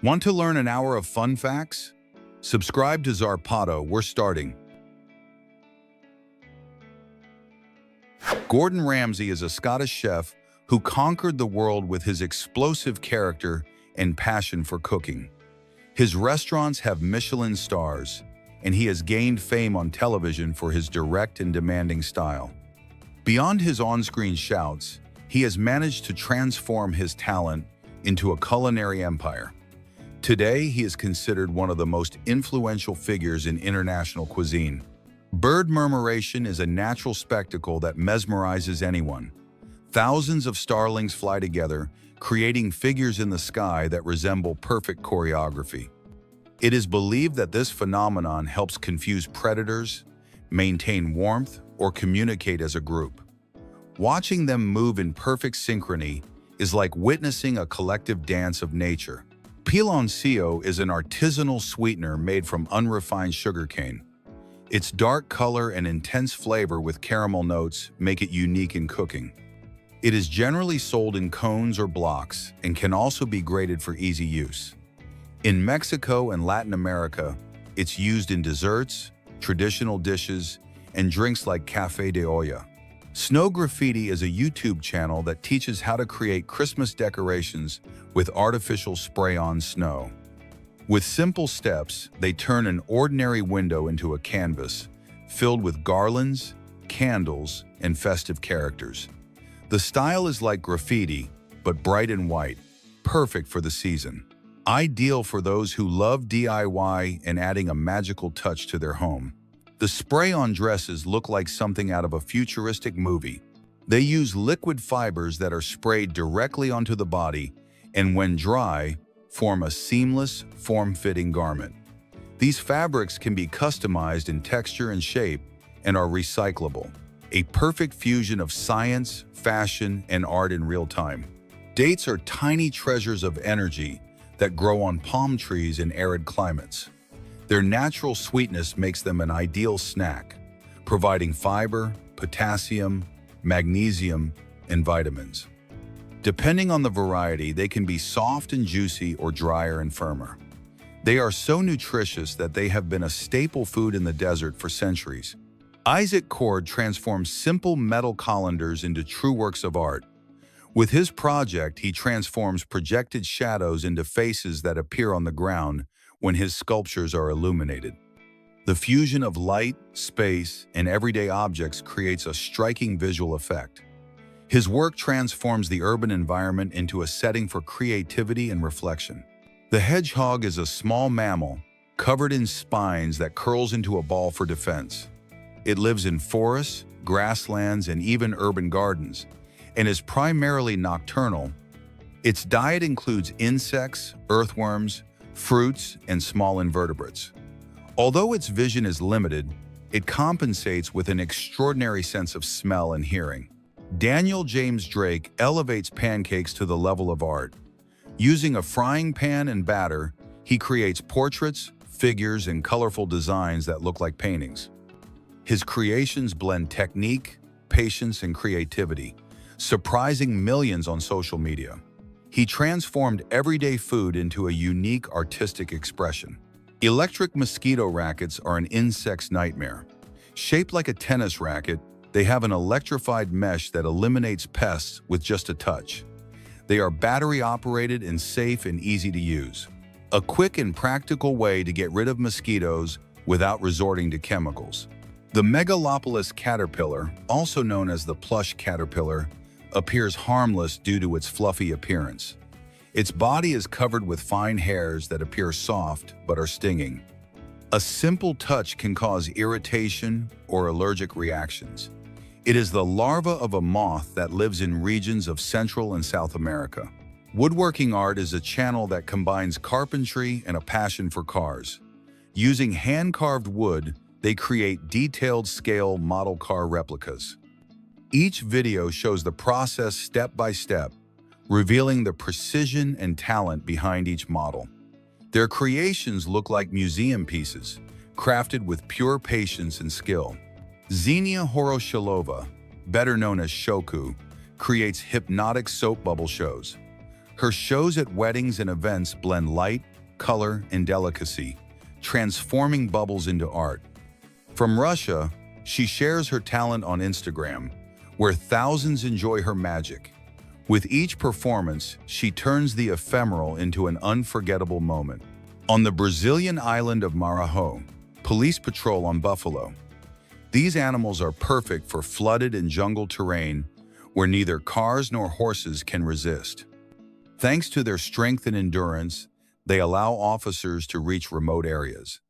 Want to learn an hour of fun facts? Subscribe to Zarpado, we're starting. Gordon Ramsay is a Scottish chef who conquered the world with his explosive character and passion for cooking. His restaurants have Michelin stars, and he has gained fame on television for his direct and demanding style. Beyond his on-screen shouts, he has managed to transform his talent into a culinary empire. Today, he is considered one of the most influential figures in international cuisine. Bird murmuration is a natural spectacle that mesmerizes anyone. Thousands of starlings fly together, creating figures in the sky that resemble perfect choreography. It is believed that this phenomenon helps confuse predators, maintain warmth, or communicate as a group. Watching them move in perfect synchrony is like witnessing a collective dance of nature. Piloncillo is an artisanal sweetener made from unrefined sugarcane. Its dark color and intense flavor with caramel notes make it unique in cooking. It is generally sold in cones or blocks and can also be grated for easy use. In Mexico and Latin America, it's used in desserts, traditional dishes, and drinks like café de olla. Snow Graffiti is a YouTube channel that teaches how to create Christmas decorations with artificial spray-on snow. With simple steps, they turn an ordinary window into a canvas filled with garlands, candles, and festive characters. The style is like graffiti, but bright and white, perfect for the season. Ideal for those who love DIY and adding a magical touch to their home. The spray-on dresses look like something out of a futuristic movie. They use liquid fibers that are sprayed directly onto the body and, when dry, form a seamless, form-fitting garment. These fabrics can be customized in texture and shape and are recyclable. A perfect fusion of science, fashion, and art in real time. Dates are tiny treasures of energy that grow on palm trees in arid climates. Their natural sweetness makes them an ideal snack, providing fiber, potassium, magnesium, and vitamins. Depending on the variety, they can be soft and juicy or drier and firmer. They are so nutritious that they have been a staple food in the desert for centuries. Isaac Cord transforms simple metal colanders into true works of art. With his project, he transforms projected shadows into faces that appear on the ground when his sculptures are illuminated. The fusion of light, space, and everyday objects creates a striking visual effect. His work transforms the urban environment into a setting for creativity and reflection. The hedgehog is a small mammal covered in spines that curls into a ball for defense. It lives in forests, grasslands, and even urban gardens, and is primarily nocturnal. Its diet includes insects, earthworms, fruits, and small invertebrates. Although its vision is limited, it compensates with an extraordinary sense of smell and hearing. Daniel James Drake elevates pancakes to the level of art. Using a frying pan and batter, he creates portraits, figures, and colorful designs that look like paintings. His creations blend technique, patience, and creativity, surprising millions on social media. He transformed everyday food into a unique artistic expression. Electric mosquito rackets are an insect's nightmare. Shaped like a tennis racket, they have an electrified mesh that eliminates pests with just a touch. They are battery-operated and safe and easy to use. A quick and practical way to get rid of mosquitoes without resorting to chemicals. The Megalopolis caterpillar, also known as the plush caterpillar, appears harmless due to its fluffy appearance. Its body is covered with fine hairs that appear soft but are stinging. A simple touch can cause irritation or allergic reactions. It is the larva of a moth that lives in regions of Central and South America. Woodworking art is a channel that combines carpentry and a passion for cars. Using hand-carved wood, they create detailed scale model car replicas. Each video shows the process step by step, revealing the precision and talent behind each model. Their creations look like museum pieces, crafted with pure patience and skill. Xenia Horoshilova, better known as Shoku, creates hypnotic soap bubble shows. Her shows at weddings and events blend light, color, and delicacy, transforming bubbles into art. From Russia, she shares her talent on Instagram, where thousands enjoy her magic. With each performance, she turns the ephemeral into an unforgettable moment. On the Brazilian island of Maranhão, police patrol on buffalo. These animals are perfect for flooded and jungle terrain where neither cars nor horses can resist. Thanks to their strength and endurance, they allow officers to reach remote areas,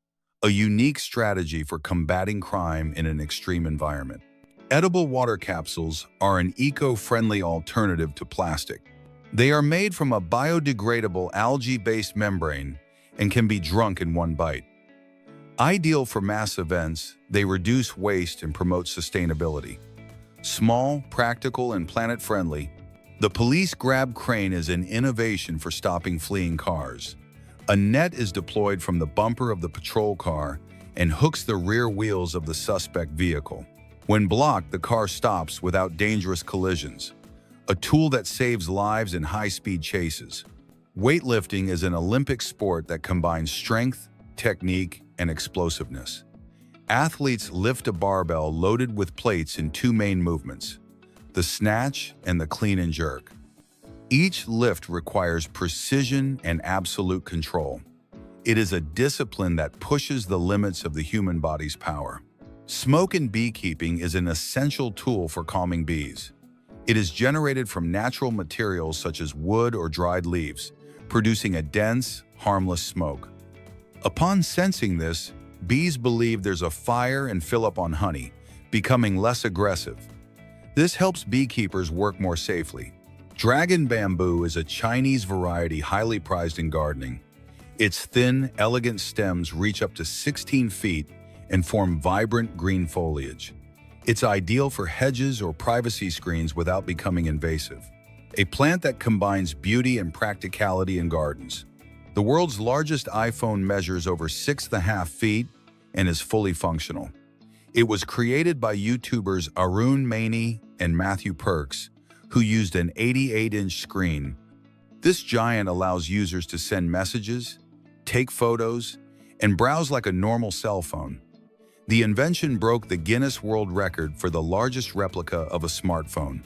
a unique strategy for combating crime in an extreme environment. Edible water capsules are an eco-friendly alternative to plastic. They are made from a biodegradable algae-based membrane and can be drunk in one bite. Ideal for mass events, they reduce waste and promote sustainability. Small, practical, and planet-friendly, the police grab crane is an innovation for stopping fleeing cars. A net is deployed from the bumper of the patrol car and hooks the rear wheels of the suspect vehicle. When blocked, the car stops without dangerous collisions, a tool that saves lives in high-speed chases. Weightlifting is an Olympic sport that combines strength, technique, and explosiveness. Athletes lift a barbell loaded with plates in two main movements, the snatch and the clean and jerk. Each lift requires precision and absolute control. It is a discipline that pushes the limits of the human body's power. Smoke in beekeeping is an essential tool for calming bees. It is generated from natural materials such as wood or dried leaves, producing a dense, harmless smoke. Upon sensing this, bees believe there's a fire and fill up on honey, becoming less aggressive. This helps beekeepers work more safely. Dragon bamboo is a Chinese variety highly prized in gardening. Its thin, elegant stems reach up to 16 feet and form vibrant green foliage. It's ideal for hedges or privacy screens without becoming invasive. A plant that combines beauty and practicality in gardens. The world's largest iPhone measures over 6.5 feet and is fully functional. It was created by YouTubers Arun Maini and Matthew Perks, who used an 88-inch screen. This giant allows users to send messages, take photos, and browse like a normal cell phone. The invention broke the Guinness World Record for the largest replica of a smartphone.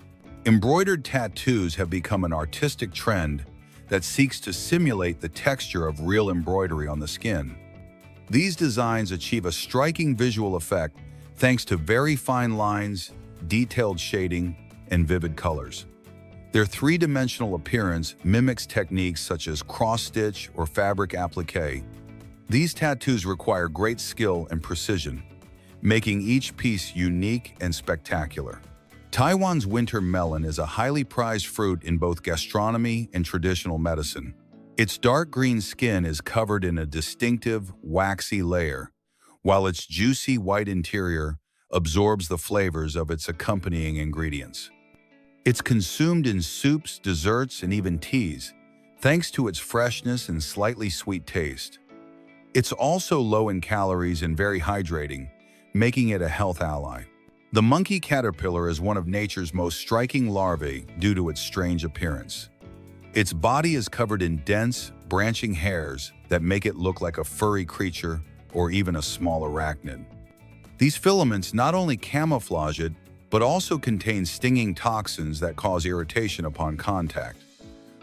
Embroidered tattoos have become an artistic trend that seeks to simulate the texture of real embroidery on the skin. These designs achieve a striking visual effect thanks to very fine lines, detailed shading, and vivid colors. Their three-dimensional appearance mimics techniques such as cross-stitch or fabric applique. These tattoos require great skill and precision, making each piece unique and spectacular. Taiwan's winter melon is a highly prized fruit in both gastronomy and traditional medicine. Its dark green skin is covered in a distinctive, waxy layer, while its juicy white interior absorbs the flavors of its accompanying ingredients. It's consumed in soups, desserts, and even teas, thanks to its freshness and slightly sweet taste. It's also low in calories and very hydrating, making it a health ally. The monkey caterpillar is one of nature's most striking larvae due to its strange appearance. Its body is covered in dense, branching hairs that make it look like a furry creature or even a small arachnid. These filaments not only camouflage it, but also contain stinging toxins that cause irritation upon contact.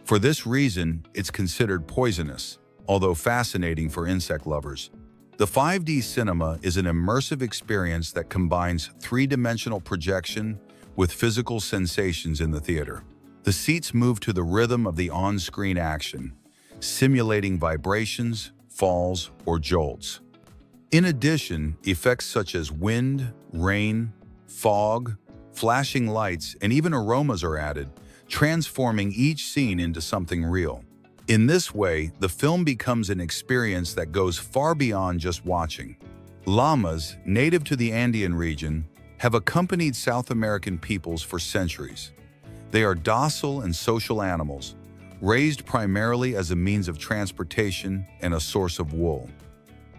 For this reason, it's considered poisonous, although fascinating for insect lovers. The 5D cinema is an immersive experience that combines three-dimensional projection with physical sensations in the theater. The seats move to the rhythm of the on-screen action, simulating vibrations, falls, or jolts. In addition, effects such as wind, rain, fog, flashing lights, and even aromas are added, transforming each scene into something real. In this way, the film becomes an experience that goes far beyond just watching. Llamas, native to the Andean region, have accompanied South American peoples for centuries. They are docile and social animals, raised primarily as a means of transportation and a source of wool.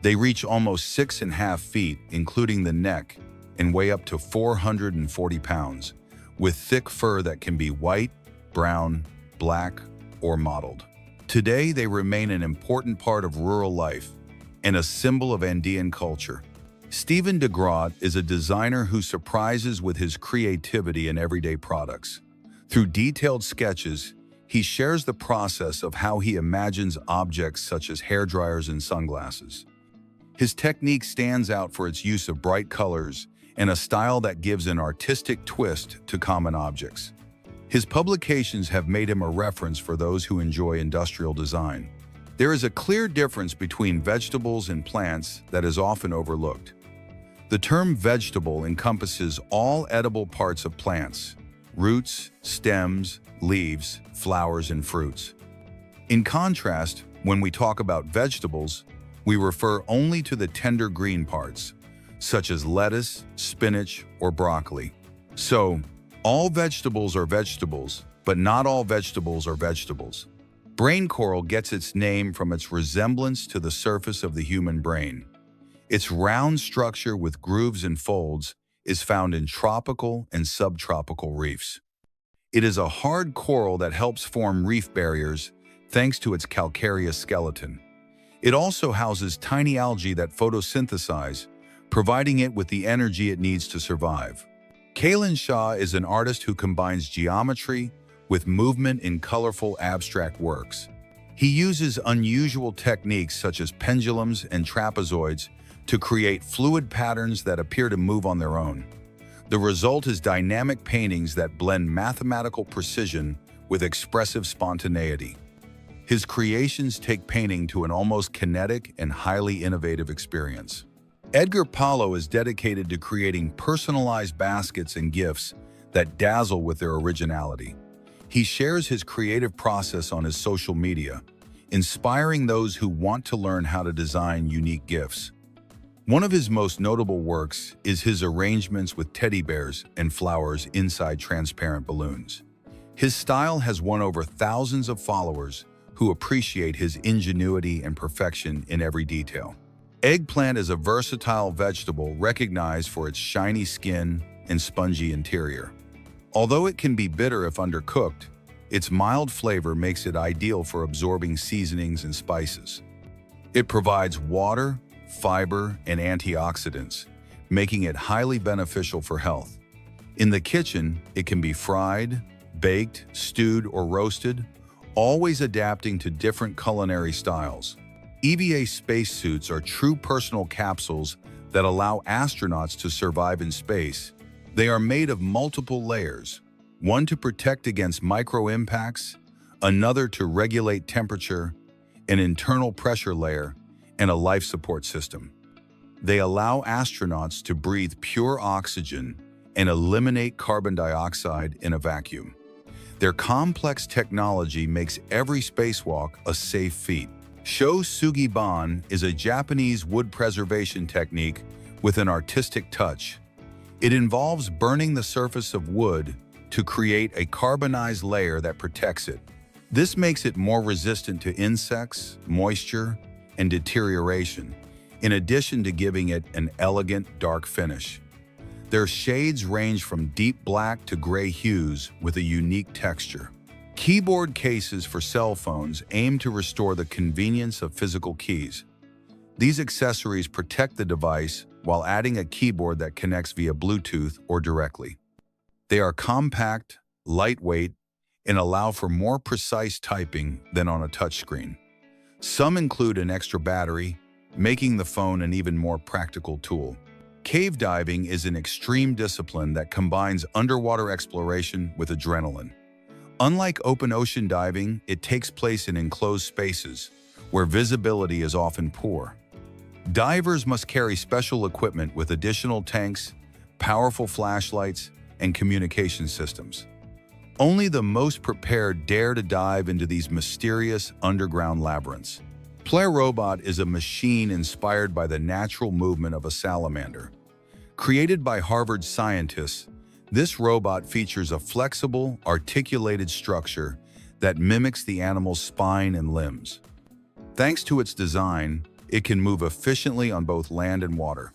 They reach almost 6.5 feet, including the neck, and weigh up to 440 pounds, with thick fur that can be white, brown, black, or mottled. Today, they remain an important part of rural life and a symbol of Andean culture. Stephen de Groot is a designer who surprises with his creativity in everyday products. Through detailed sketches, he shares the process of how he imagines objects such as hairdryers and sunglasses. His technique stands out for its use of bright colors and a style that gives an artistic twist to common objects. His publications have made him a reference for those who enjoy industrial design. There is a clear difference between vegetables and plants that is often overlooked. The term vegetable encompasses all edible parts of plants: roots, stems, leaves, flowers, and fruits. In contrast, when we talk about vegetables, we refer only to the tender green parts, such as lettuce, spinach, or broccoli. So, all vegetables are vegetables, but not all vegetables are vegetables. Brain coral gets its name from its resemblance to the surface of the human brain. Its round structure with grooves and folds is found in tropical and subtropical reefs. It is a hard coral that helps form reef barriers thanks to its calcareous skeleton. It also houses tiny algae that photosynthesize, providing it with the energy it needs to survive. Kailan Shah is an artist who combines geometry with movement in colorful abstract works. He uses unusual techniques such as pendulums and trapezoids to create fluid patterns that appear to move on their own. The result is dynamic paintings that blend mathematical precision with expressive spontaneity. His creations take painting to an almost kinetic and highly innovative experience. Edgar Paulo is dedicated to creating personalized baskets and gifts that dazzle with their originality. He shares his creative process on his social media, inspiring those who want to learn how to design unique gifts. One of his most notable works is his arrangements with teddy bears and flowers inside transparent balloons. His style has won over thousands of followers who appreciate his ingenuity and perfection in every detail. Eggplant is a versatile vegetable recognized for its shiny skin and spongy interior. Although it can be bitter if undercooked, its mild flavor makes it ideal for absorbing seasonings and spices. It provides water, fiber, and antioxidants, making it highly beneficial for health. In the kitchen, it can be fried, baked, stewed, or roasted, always adapting to different culinary styles. EVA spacesuits are true personal capsules that allow astronauts to survive in space. They are made of multiple layers, one to protect against micro-impacts, another to regulate temperature, an internal pressure layer, and a life support system. They allow astronauts to breathe pure oxygen and eliminate carbon dioxide in a vacuum. Their complex technology makes every spacewalk a safe feat. Sho Sugi-ban is a Japanese wood preservation technique with an artistic touch. It involves burning the surface of wood to create a carbonized layer that protects it. This makes it more resistant to insects, moisture, and deterioration, in addition to giving it an elegant, dark finish. Their shades range from deep black to gray hues with a unique texture. Keyboard cases for cell phones aim to restore the convenience of physical keys. These accessories protect the device while adding a keyboard that connects via Bluetooth or directly. They are compact, lightweight, and allow for more precise typing than on a touchscreen. Some include an extra battery, making the phone an even more practical tool. Cave diving is an extreme discipline that combines underwater exploration with adrenaline. Unlike open ocean diving, it takes place in enclosed spaces, where visibility is often poor. Divers must carry special equipment with additional tanks, powerful flashlights, and communication systems. Only the most prepared dare to dive into these mysterious underground labyrinths. Play Robot is a machine inspired by the natural movement of a salamander. Created by Harvard scientists, this robot features a flexible, articulated structure that mimics the animal's spine and limbs. Thanks to its design, it can move efficiently on both land and water.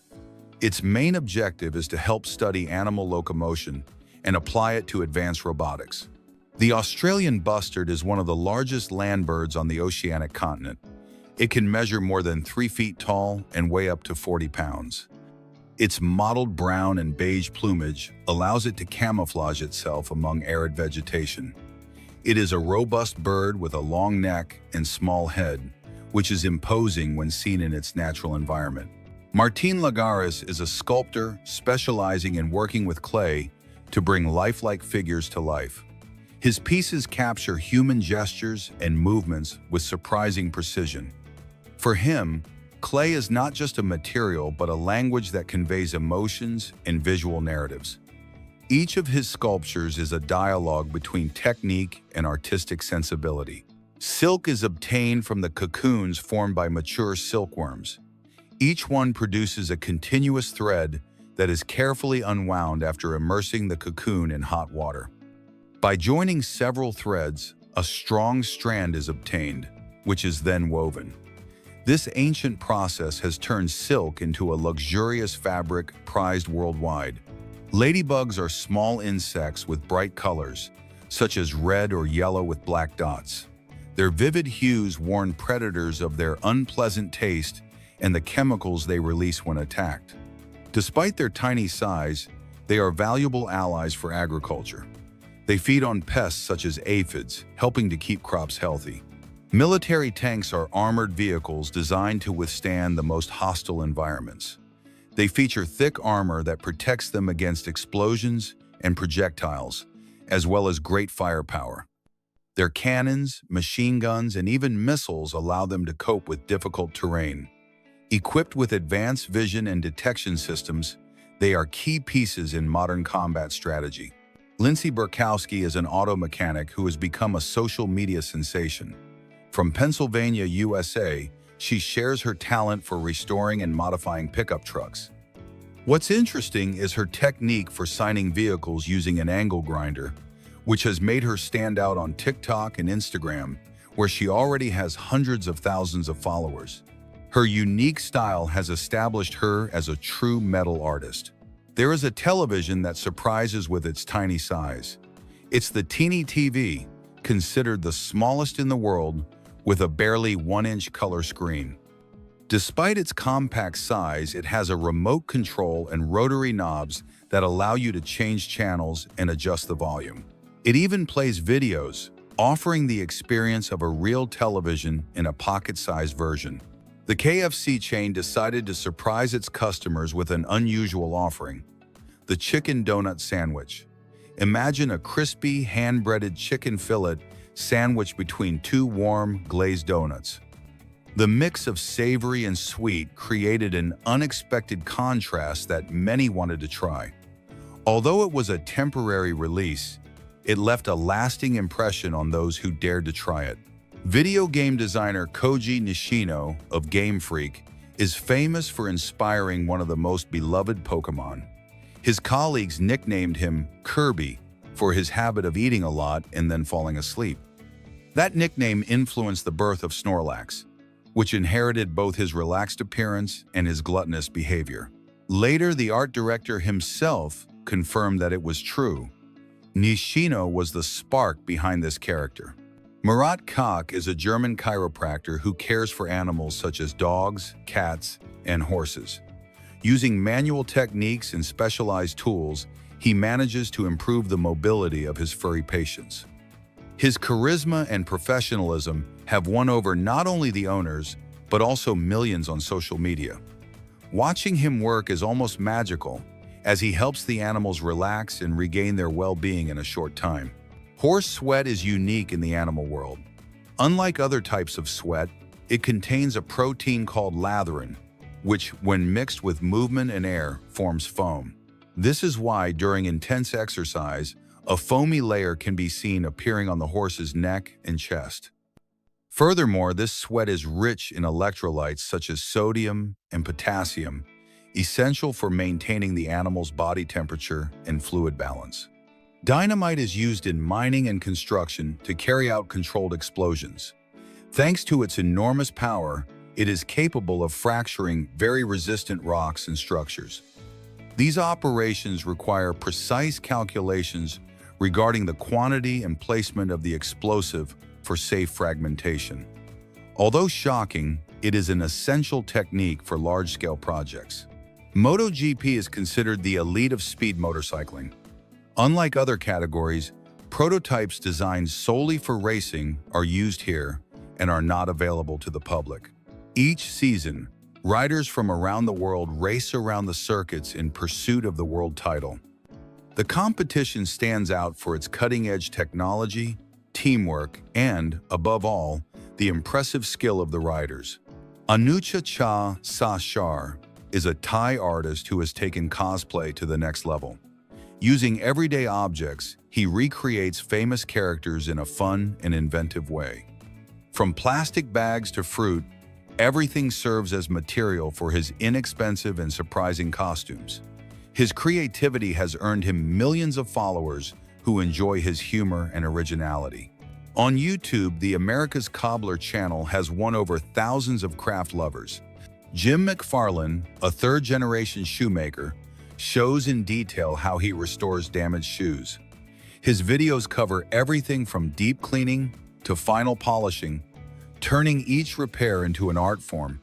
Its main objective is to help study animal locomotion and apply it to advanced robotics. The Australian bustard is one of the largest land birds on the oceanic continent. It can measure more than 3 feet tall and weigh up to 40 pounds. Its mottled brown and beige plumage allows it to camouflage itself among arid vegetation. It is a robust bird with a long neck and small head, which is imposing when seen in its natural environment. Martín Lagares is a sculptor specializing in working with clay to bring lifelike figures to life. His pieces capture human gestures and movements with surprising precision. For him, clay is not just a material but a language that conveys emotions and visual narratives. Each of his sculptures is a dialogue between technique and artistic sensibility. Silk is obtained from the cocoons formed by mature silkworms. Each one produces a continuous thread that is carefully unwound after immersing the cocoon in hot water. By joining several threads, a strong strand is obtained, which is then woven. This ancient process has turned silk into a luxurious fabric prized worldwide. Ladybugs are small insects with bright colors, such as red or yellow with black dots. Their vivid hues warn predators of their unpleasant taste and the chemicals they release when attacked. Despite their tiny size, they are valuable allies for agriculture. They feed on pests such as aphids, helping to keep crops healthy. Military tanks are armored vehicles designed to withstand the most hostile environments. They feature thick armor that protects them against explosions and projectiles, as well as great firepower. Their cannons, machine guns, and even missiles allow them to cope with difficult terrain. Equipped with advanced vision and detection systems, they are key pieces in modern combat strategy. Lindsay Burkowski is an auto mechanic who has become a social media sensation. From Pennsylvania, USA, she shares her talent for restoring and modifying pickup trucks. What's interesting is her technique for signing vehicles using an angle grinder, which has made her stand out on TikTok and Instagram, where she already has hundreds of thousands of followers. Her unique style has established her as a true metal artist. There is a television that surprises with its tiny size. It's the Teeny TV, considered the smallest in the world, with a barely 1-inch color screen. Despite its compact size, it has a remote control and rotary knobs that allow you to change channels and adjust the volume. It even plays videos, offering the experience of a real television in a pocket-sized version. The KFC chain decided to surprise its customers with an unusual offering: the chicken donut sandwich. Imagine a crispy, hand-breaded chicken fillet sandwiched between 2 warm, glazed donuts. The mix of savory and sweet created an unexpected contrast that many wanted to try. Although it was a temporary release, it left a lasting impression on those who dared to try it. Video game designer Koji Nishino of Game Freak is famous for inspiring one of the most beloved Pokémon. His colleagues nicknamed him Kirby for his habit of eating a lot and then falling asleep. That nickname influenced the birth of Snorlax, which inherited both his relaxed appearance and his gluttonous behavior. Later, the art director himself confirmed that it was true. Nishino was the spark behind this character. Murat Koch is a German chiropractor who cares for animals such as dogs, cats, and horses. Using manual techniques and specialized tools, he manages to improve the mobility of his furry patients. His charisma and professionalism have won over not only the owners, but also millions on social media. Watching him work is almost magical, as he helps the animals relax and regain their well-being in a short time. Horse sweat is unique in the animal world. Unlike other types of sweat, it contains a protein called latherin, which, when mixed with movement and air, forms foam. This is why, during intense exercise, a foamy layer can be seen appearing on the horse's neck and chest. Furthermore, this sweat is rich in electrolytes such as sodium and potassium, essential for maintaining the animal's body temperature and fluid balance. Dynamite is used in mining and construction to carry out controlled explosions. Thanks to its enormous power, it is capable of fracturing very resistant rocks and structures. These operations require precise calculations regarding the quantity and placement of the explosive for safe fragmentation. Although shocking, it is an essential technique for large-scale projects. MotoGP is considered the elite of speed motorcycling. Unlike other categories, prototypes designed solely for racing are used here and are not available to the public. Each season, riders from around the world race around the circuits in pursuit of the world title. The competition stands out for its cutting-edge technology, teamwork, and, above all, the impressive skill of the riders. Anucha Cha Sashar is a Thai artist who has taken cosplay to the next level. Using everyday objects, he recreates famous characters in a fun and inventive way. From plastic bags to fruit, everything serves as material for his inexpensive and surprising costumes. His creativity has earned him millions of followers who enjoy his humor and originality. On YouTube, the America's Cobbler channel has won over thousands of craft lovers. Jim McFarlane, a third-generation shoemaker, shows in detail how he restores damaged shoes. His videos cover everything from deep cleaning to final polishing, turning each repair into an art form.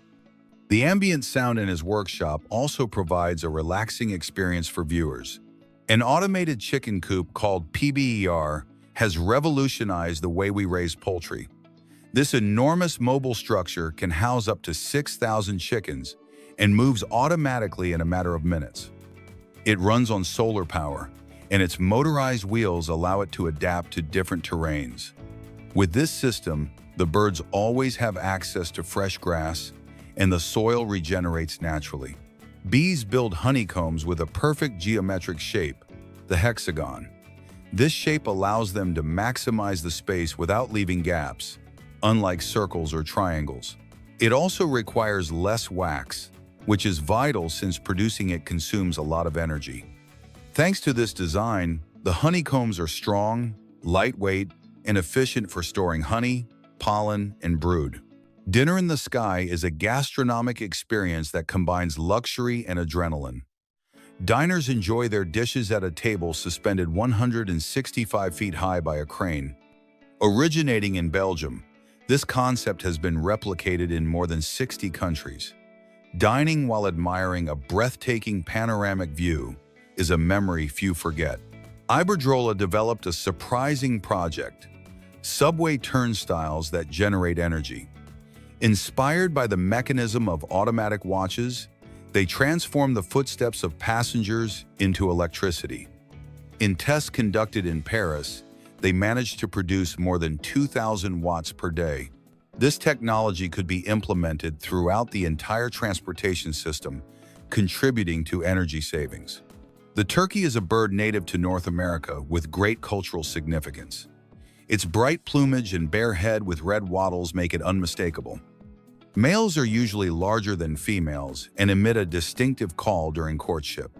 The ambient sound in his workshop also provides a relaxing experience for viewers. An automated chicken coop called PBER has revolutionized the way we raise poultry. This enormous mobile structure can house up to 6,000 chickens and moves automatically in a matter of minutes. It runs on solar power, and its motorized wheels allow it to adapt to different terrains. With this system, the birds always have access to fresh grass, and the soil regenerates naturally. Bees build honeycombs with a perfect geometric shape, the hexagon. This shape allows them to maximize the space without leaving gaps, unlike circles or triangles. It also requires less wax, which is vital since producing it consumes a lot of energy. Thanks to this design, the honeycombs are strong, lightweight, and efficient for storing honey, pollen, and brood. Dinner in the Sky is a gastronomic experience that combines luxury and adrenaline. Diners enjoy their dishes at a table suspended 165 feet high by a crane. Originating in Belgium, this concept has been replicated in more than 60 countries. Dining while admiring a breathtaking panoramic view is a memory few forget. Iberdrola developed a surprising project, subway turnstiles that generate energy. Inspired by the mechanism of automatic watches, they transform the footsteps of passengers into electricity. In tests conducted in Paris, they managed to produce more than 2,000 watts per day. This technology could be implemented throughout the entire transportation system, contributing to energy savings. The turkey is a bird native to North America with great cultural significance. Its bright plumage and bare head with red wattles make it unmistakable. Males are usually larger than females and emit a distinctive call during courtship.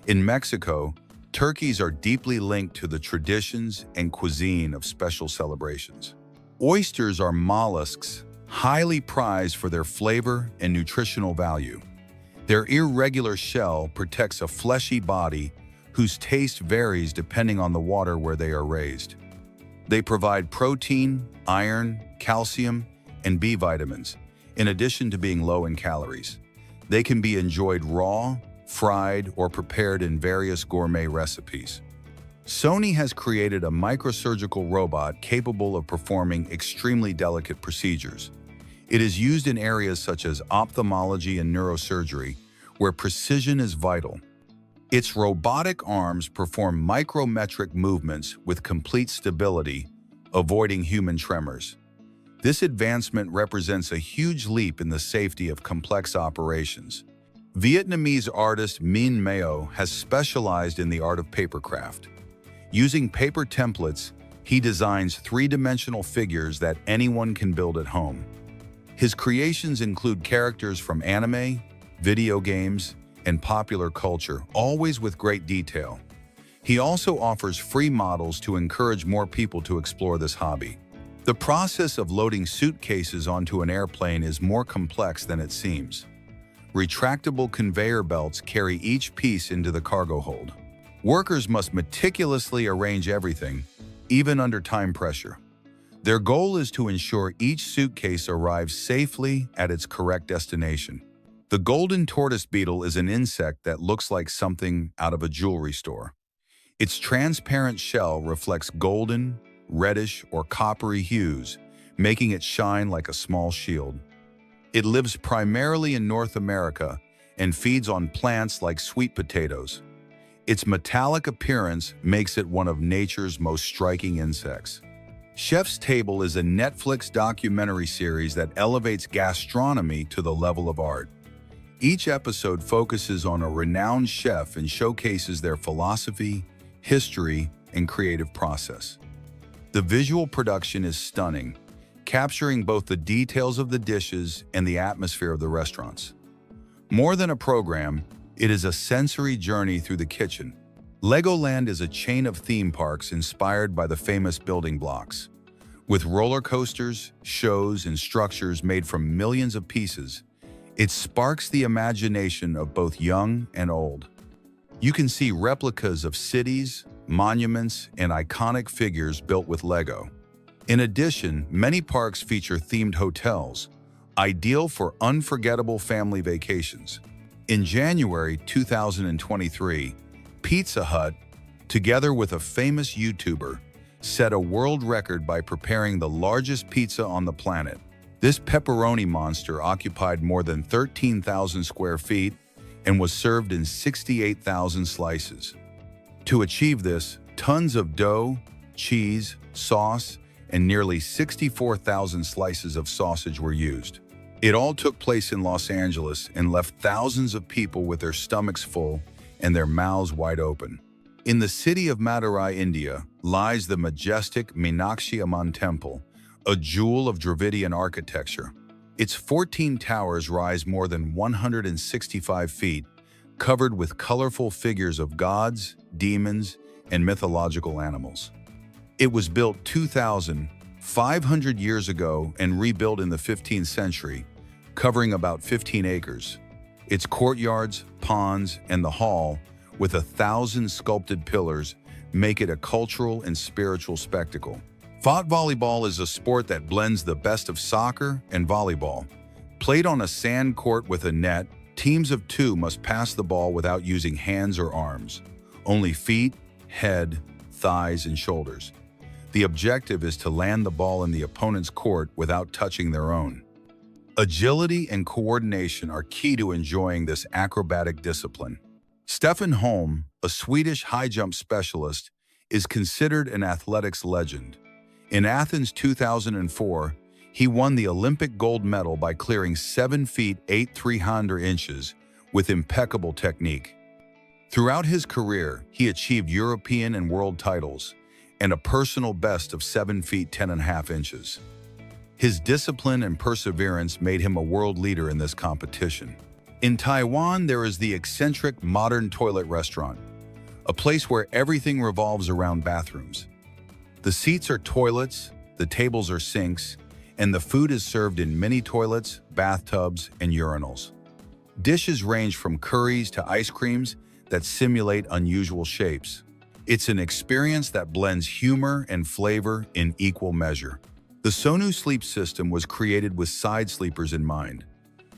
In Mexico, turkeys are deeply linked to the traditions and cuisine of special celebrations. Oysters are mollusks, highly prized for their flavor and nutritional value. Their irregular shell protects a fleshy body whose taste varies depending on the water where they are raised. They provide protein, iron, calcium, and B vitamins, in addition to being low in calories. They can be enjoyed raw, fried, or prepared in various gourmet recipes. Sony has created a microsurgical robot capable of performing extremely delicate procedures. It is used in areas such as ophthalmology and neurosurgery, where precision is vital. Its robotic arms perform micrometric movements with complete stability, avoiding human tremors. This advancement represents a huge leap in the safety of complex operations. Vietnamese artist Minh Mao has specialized in the art of papercraft. Using paper templates, he designs three-dimensional figures that anyone can build at home. His creations include characters from anime, video games, and popular culture, always with great detail. He also offers free models to encourage more people to explore this hobby. The process of loading suitcases onto an airplane is more complex than it seems. Retractable conveyor belts carry each piece into the cargo hold. Workers must meticulously arrange everything, even under time pressure. Their goal is to ensure each suitcase arrives safely at its correct destination. The golden tortoise beetle is an insect that looks like something out of a jewelry store. Its transparent shell reflects golden, reddish, or coppery hues, making it shine like a small shield. It lives primarily in North America and feeds on plants like sweet potatoes. Its metallic appearance makes it one of nature's most striking insects. Chef's Table is a Netflix documentary series that elevates gastronomy to the level of art. Each episode focuses on a renowned chef and showcases their philosophy, history, and creative process. The visual production is stunning, capturing both the details of the dishes and the atmosphere of the restaurants. More than a program, it is a sensory journey through the kitchen. Legoland is a chain of theme parks inspired by the famous building blocks. With roller coasters, shows, and structures made from millions of pieces, it sparks the imagination of both young and old. You can see replicas of cities, monuments, and iconic figures built with Lego. In addition, many parks feature themed hotels, ideal for unforgettable family vacations. In January 2023, Pizza Hut, together with a famous YouTuber, set a world record by preparing the largest pizza on the planet. This pepperoni monster occupied more than 13,000 square feet and was served in 68,000 slices. To achieve this, tons of dough, cheese, sauce, and nearly 64,000 slices of sausage were used. It all took place in Los Angeles and left thousands of people with their stomachs full and their mouths wide open. In the city of Madurai, India, lies the majestic Meenakshi Amman Temple, a jewel of Dravidian architecture. Its 14 towers rise more than 165 feet, covered with colorful figures of gods, demons, and mythological animals. It was built 2,500 years ago and rebuilt in the 15th century, covering about 15 acres. Its courtyards, ponds, and the hall, with 1,000 sculpted pillars, make it a cultural and spiritual spectacle. Fought volleyball is a sport that blends the best of soccer and volleyball. Played on a sand court with a net, teams of two must pass the ball without using hands or arms. Only feet, head, thighs, and shoulders. The objective is to land the ball in the opponent's court without touching their own. Agility and coordination are key to enjoying this acrobatic discipline. Stefan Holm, a Swedish high jump specialist, is considered an athletics legend. In Athens 2004, he won the Olympic gold medal by clearing 7 feet 8 inches with impeccable technique. Throughout his career, he achieved European and world titles and a personal best of 7 feet 10.5 inches. His discipline and perseverance made him a world leader in this competition. In Taiwan, there is the eccentric modern toilet restaurant, a place where everything revolves around bathrooms. The seats are toilets, the tables are sinks, and the food is served in mini toilets, bathtubs, and urinals. Dishes range from curries to ice creams that simulate unusual shapes. It's an experience that blends humor and flavor in equal measure. The Sonu sleep system was created with side sleepers in mind.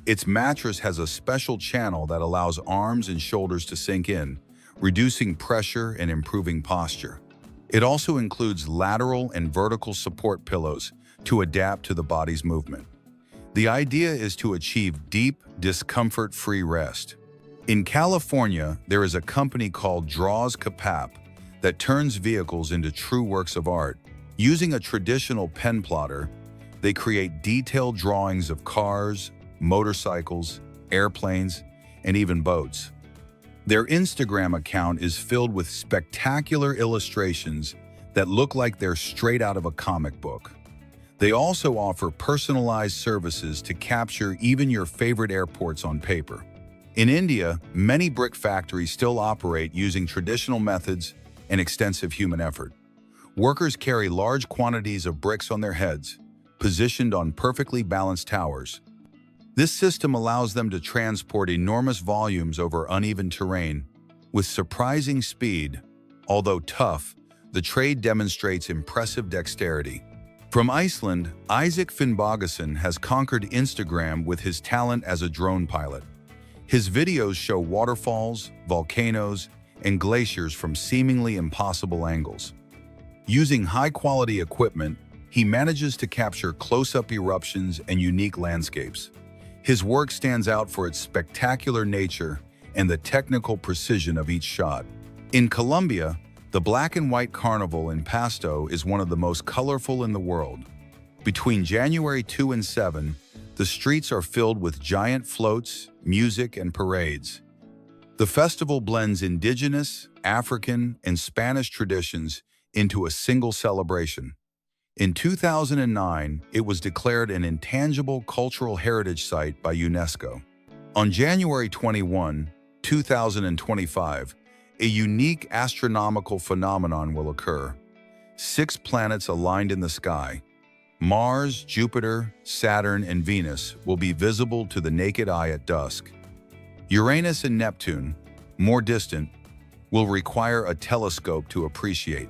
Its mattress has a special channel that allows arms and shoulders to sink in, reducing pressure and improving posture. It also includes lateral and vertical support pillows to adapt to the body's movement. The idea is to achieve deep, discomfort-free rest. In California, there is a company called Draws Kapap that turns vehicles into true works of art. Using a traditional pen plotter, they create detailed drawings of cars, motorcycles, airplanes, and even boats. Their Instagram account is filled with spectacular illustrations that look like they're straight out of a comic book. They also offer personalized services to capture even your favorite airports on paper. In India, many brick factories still operate using traditional methods and extensive human effort. Workers carry large quantities of bricks on their heads, positioned on perfectly balanced towers. This system allows them to transport enormous volumes over uneven terrain, With surprising speed, although tough, the trade demonstrates impressive dexterity. From Iceland, Isaac Finnbogason has conquered Instagram with his talent as a drone pilot. His videos show waterfalls, volcanoes, and glaciers from seemingly impossible angles. Using high-quality equipment, he manages to capture close-up eruptions and unique landscapes. His work stands out for its spectacular nature and the technical precision of each shot. In Colombia, the black and white carnival in Pasto is one of the most colorful in the world. Between January 2 and 7, the streets are filled with giant floats, music, and parades. The festival blends indigenous, African, and Spanish traditions into a single celebration. In 2009, it was declared an intangible cultural heritage site by UNESCO. On January 21, 2025, a unique astronomical phenomenon will occur. 6 planets aligned in the sky. Mars, Jupiter, Saturn, and Venus will be visible to the naked eye at dusk. Uranus and Neptune, more distant, will require a telescope to appreciate.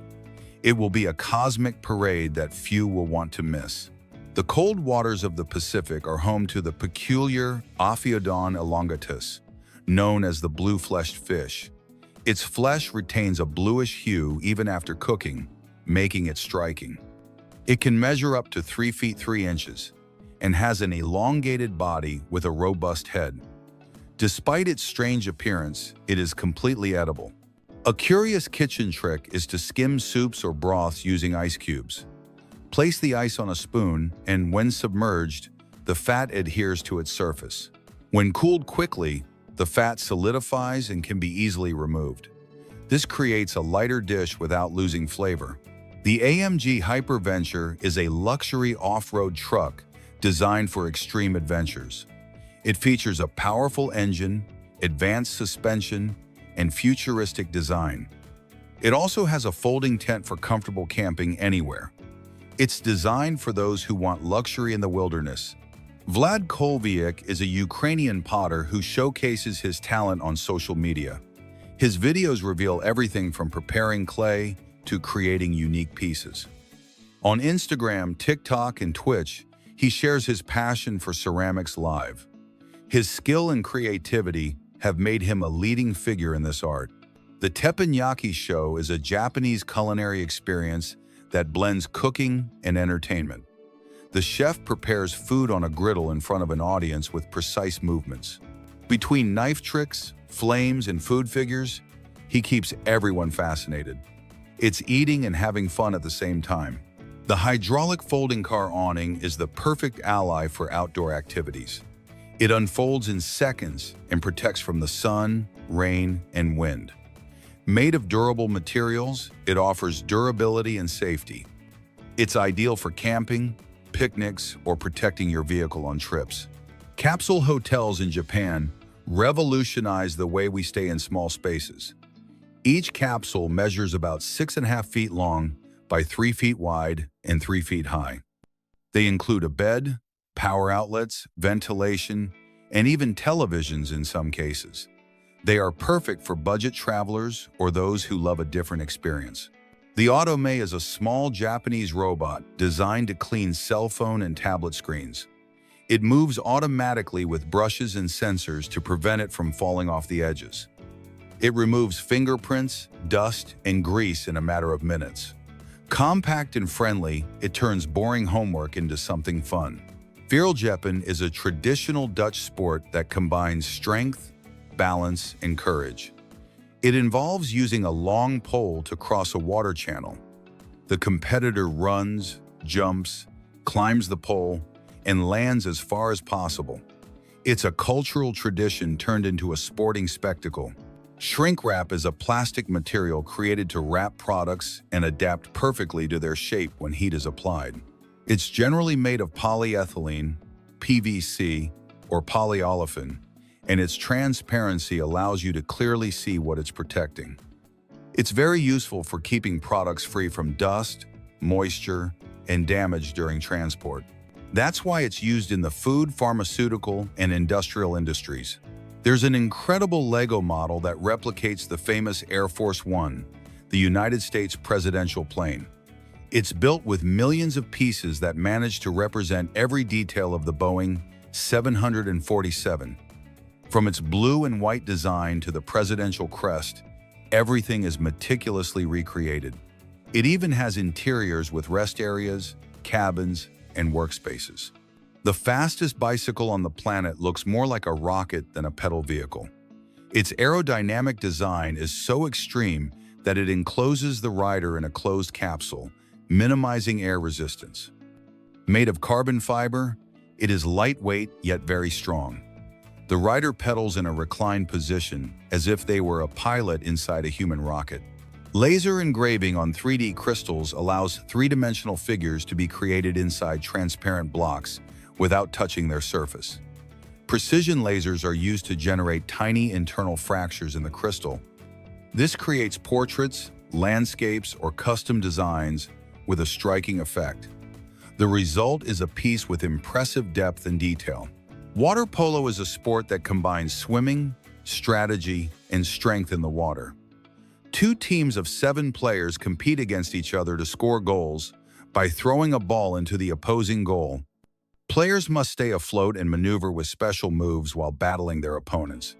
It will be a cosmic parade that few will want to miss. The cold waters of the Pacific are home to the peculiar Ophiodon elongatus, known as the blue-fleshed fish. Its flesh retains a bluish hue even after cooking, making it striking. It can measure up to 3 feet 3 inches and has an elongated body with a robust head. Despite its strange appearance, it is completely edible. A curious kitchen trick is to skim soups or broths using ice cubes. Place the ice on a spoon, and when submerged, the fat adheres to its surface. When cooled quickly, the fat solidifies and can be easily removed. This creates a lighter dish without losing flavor. The AMG Hyperventure is a luxury off-road truck designed for extreme adventures. It features a powerful engine, advanced suspension, and futuristic design. It also has a folding tent for comfortable camping anywhere. It's designed for those who want luxury in the wilderness. Vlad Kolviak is a Ukrainian potter who showcases his talent on social media. His videos reveal everything from preparing clay to creating unique pieces. On Instagram, TikTok, and Twitch, he shares his passion for ceramics live. His skill and creativity have made him a leading figure in this art. The teppanyaki show is a Japanese culinary experience that blends cooking and entertainment. The chef prepares food on a griddle in front of an audience with precise movements. Between knife tricks, flames, and food figures, he keeps everyone fascinated. It's eating and having fun at the same time. The hydraulic folding car awning is the perfect ally for outdoor activities. It unfolds in seconds and protects from the sun, rain, and wind. Made of durable materials, it offers durability and safety. It's ideal for camping, picnics, or protecting your vehicle on trips. Capsule hotels in Japan revolutionize the way we stay in small spaces. Each capsule measures about 6.5 feet long by 3 feet wide and 3 feet high. They include a bed, power outlets, ventilation, and even televisions in some cases. They are perfect for budget travelers or those who love a different experience. The Otome is a small Japanese robot designed to clean cell phone and tablet screens. It moves automatically with brushes and sensors to prevent it from falling off the edges. It removes fingerprints, dust, and grease in a matter of minutes. Compact and friendly, it turns boring homework into something fun. Viereljeppen is a traditional Dutch sport that combines strength, balance, and courage. It involves using a long pole to cross a water channel. The competitor runs, jumps, climbs the pole, and lands as far as possible. It's a cultural tradition turned into a sporting spectacle. Shrink wrap is a plastic material created to wrap products and adapt perfectly to their shape when heat is applied. It's generally made of polyethylene, PVC, or polyolefin, and its transparency allows you to clearly see what it's protecting. It's very useful for keeping products free from dust, moisture, and damage during transport. That's why it's used in the food, pharmaceutical, and industrial industries. There's an incredible Lego model that replicates the famous Air Force One, the United States presidential plane. It's built with millions of pieces that manage to represent every detail of the Boeing 747. From its blue and white design to the presidential crest, everything is meticulously recreated. It even has interiors with rest areas, cabins, and workspaces. The fastest bicycle on the planet looks more like a rocket than a pedal vehicle. Its aerodynamic design is so extreme that it encloses the rider in a closed capsule, minimizing air resistance. Made of carbon fiber, it is lightweight yet very strong. The rider pedals in a reclined position as if they were a pilot inside a human rocket. Laser engraving on 3D crystals allows three-dimensional figures to be created inside transparent blocks without touching their surface. Precision lasers are used to generate tiny internal fractures in the crystal. This creates portraits, landscapes, or custom designs with a striking effect. The result is a piece with impressive depth and detail. Water polo is a sport that combines swimming, strategy, and strength in the water. Two teams of 7 players compete against each other to score goals by throwing a ball into the opposing goal. Players must stay afloat and maneuver with special moves while battling their opponents.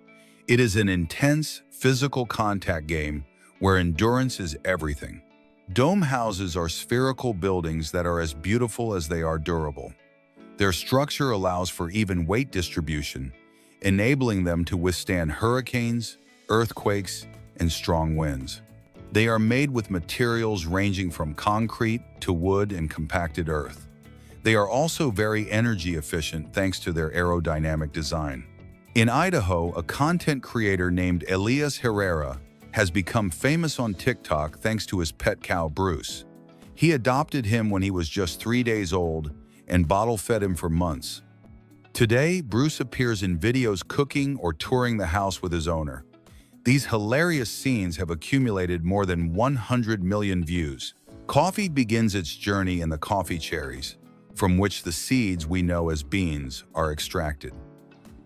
It is an intense, physical contact game where endurance is everything. Dome houses are spherical buildings that are as beautiful as they are durable. Their structure allows for even weight distribution, enabling them to withstand hurricanes, earthquakes, and strong winds. They are made with materials ranging from concrete to wood and compacted earth. They are also very energy efficient thanks to their aerodynamic design. In Idaho, a content creator named Elias Herrera has become famous on TikTok thanks to his pet cow, Bruce. He adopted him when he was just 3 days old and bottle-fed him for months. Today, Bruce appears in videos cooking or touring the house with his owner. These hilarious scenes have accumulated more than 100 million views. Coffee begins its journey in the coffee cherries, from which the seeds we know as beans are extracted.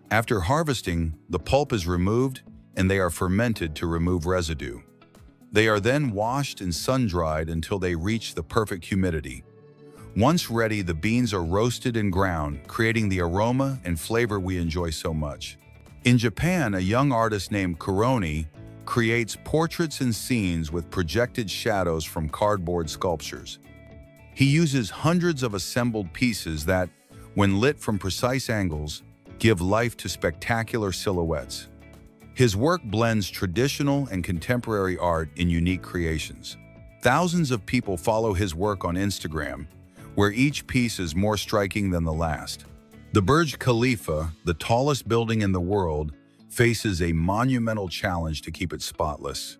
After harvesting, the pulp is removed and they are fermented to remove residue. They are then washed and sun-dried until they reach the perfect humidity. Once ready, the beans are roasted and ground, creating the aroma and flavor we enjoy so much. In Japan, a young artist named Kuroni creates portraits and scenes with projected shadows from cardboard sculptures. He uses hundreds of assembled pieces that, when lit from precise angles, give life to spectacular silhouettes. His work blends traditional and contemporary art in unique creations. Thousands of people follow his work on Instagram, where each piece is more striking than the last. The Burj Khalifa, the tallest building in the world, faces a monumental challenge to keep it spotless.